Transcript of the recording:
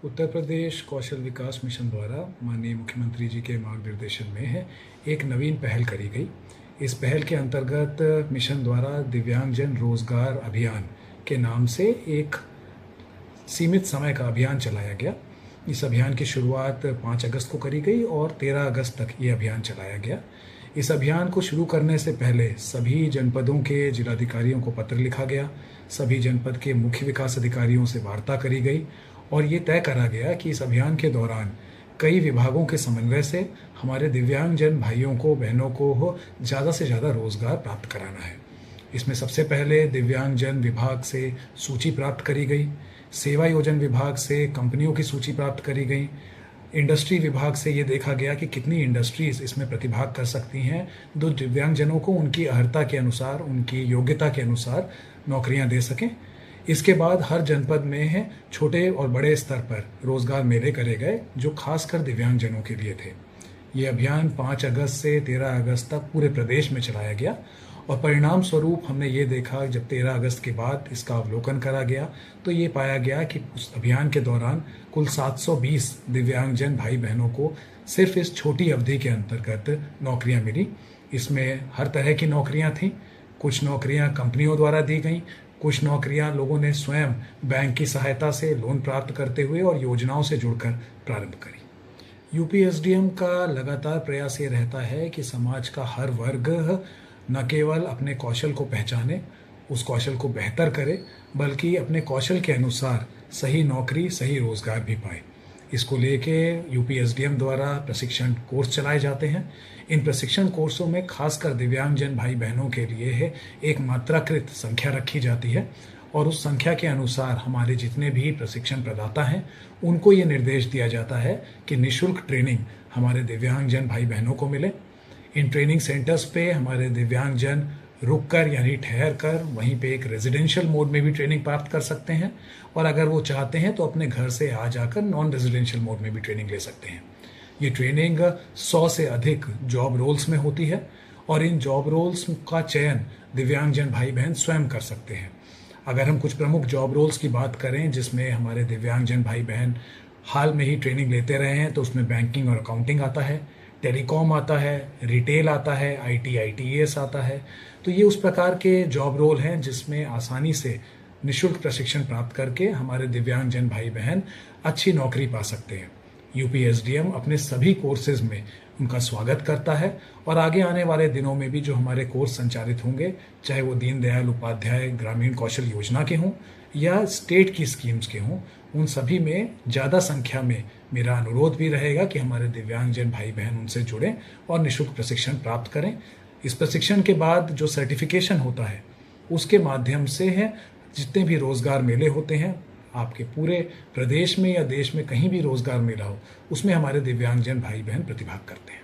उत्तर प्रदेश कौशल विकास mission द्वारा माननीय मुख्यमंत्री जी के मार्गनिर्देशन में है एक नवीन पहल करी गई। इस पहल के अंतर्गत मिशन द्वारा दिव्यांगजन रोजगार अभियान के नाम से एक सीमित समय का अभियान चलाया गया। इस अभियान की शुरुआत 5 अगस्त को करी गई और 13 अगस्त तक ये अभियान चलाया गया। इस अभियान को शुरू करने से पहले सभी जनपदों के जिलाधिकारियों को पत्र लिखा गया, सभी जनपद के मुख्य विकास अधिकारियों से वार्ता करी गई और ये तय करा गया कि इस अभियान के दौरान कई विभागों के समन्वय से हमारे दिव्यांगजन भाइयों को बहनों को ज़्यादा से ज़्यादा रोजगार प्राप्त कराना है। इसमें सबसे पहले दिव्यांगजन विभाग से सूची प्राप्त करी गई, सेवा योजन विभाग से कंपनियों की सूची प्राप्त करी गई, इंडस्ट्री विभाग से ये देखा गया कि कितनी इंडस्ट्रीज इसमें प्रतिभाग कर सकती हैं जो दिव्यांगजनों को उनकी अर्हता के अनुसार, उनकी योग्यता के अनुसार नौकरियां दे सकें। इसके बाद हर जनपद में है छोटे और बड़े स्तर पर रोजगार मेले करे गए जो खासकर दिव्यांगजनों के लिए थे। ये अभियान 5 अगस्त से 13 अगस्त तक पूरे प्रदेश में चलाया गया और परिणाम स्वरूप हमने ये देखा जब 13 अगस्त के बाद इसका अवलोकन करा गया तो ये पाया गया कि उस अभियान के दौरान कुल 720 दिव्यांगजन भाई बहनों को सिर्फ इस छोटी अवधि के अंतर्गत नौकरियां मिली। इसमें हर तरह की नौकरियां थीं। कुछ नौकरियां कंपनियों द्वारा दी गई, कुछ नौकरियां लोगों ने स्वयं बैंक की सहायता से लोन प्राप्त करते हुए और योजनाओं से जुड़कर प्रारंभ करी। यूपीएसडीएम का लगातार प्रयास ये रहता है कि समाज का हर वर्ग न केवल अपने कौशल को पहचाने, उस कौशल को बेहतर करे, बल्कि अपने कौशल के अनुसार सही नौकरी, सही रोजगार भी पाए। इसको लेके यूपीएसडीएम द्वारा प्रशिक्षण कोर्स चलाए जाते हैं। इन प्रशिक्षण कोर्सों में खासकर दिव्यांगजन भाई बहनों के लिए है एक मात्राकृत संख्या रखी जाती है और उस संख्या के अनुसार हमारे जितने भी प्रशिक्षण प्रदाता हैं उनको ये निर्देश दिया जाता है कि निःशुल्क ट्रेनिंग हमारे दिव्यांगजन भाई बहनों को मिले। इन ट्रेनिंग सेंटर्स पे हमारे दिव्यांगजन रुककर यानी ठहर कर वहीं पे एक रेजिडेंशियल मोड में भी ट्रेनिंग प्राप्त कर सकते हैं और अगर वो चाहते हैं तो अपने घर से आ जाकर नॉन रेजिडेंशियल मोड में भी ट्रेनिंग ले सकते हैं। ये ट्रेनिंग 100 से अधिक जॉब रोल्स में होती है और इन जॉब रोल्स का चयन दिव्यांगजन भाई बहन स्वयं कर सकते हैं। अगर हम कुछ प्रमुख जॉब रोल्स की बात करें जिसमें हमारे दिव्यांगजन भाई बहन हाल में ही ट्रेनिंग लेते रहे हैं तो उसमें बैंकिंग और अकाउंटिंग आता है, टेलीकॉम आता है, रिटेल आता है, आईटीएस आता है। तो ये उस प्रकार के जॉब रोल हैं जिसमें आसानी से निःशुल्क प्रशिक्षण प्राप्त करके हमारे दिव्यांगजन भाई बहन अच्छी नौकरी पा सकते हैं। यूपीएसडीएम अपने सभी कोर्सेज में उनका स्वागत करता है और आगे आने वाले दिनों में भी जो हमारे कोर्स संचालित होंगे, चाहे वो दीनदयाल उपाध्याय ग्रामीण कौशल योजना के हों या स्टेट की स्कीम्स के हों, उन सभी में ज़्यादा संख्या में मेरा अनुरोध भी रहेगा कि हमारे दिव्यांगजन भाई बहन उनसे जुड़ें और निःशुल्क प्रशिक्षण प्राप्त करें। इस प्रशिक्षण के बाद जो सर्टिफिकेशन होता है उसके माध्यम से है जितने भी रोजगार मेले होते हैं आपके पूरे प्रदेश में या देश में कहीं भी रोजगार मेला हो उसमें हमारे दिव्यांगजन भाई बहन प्रतिभाग करते हैं।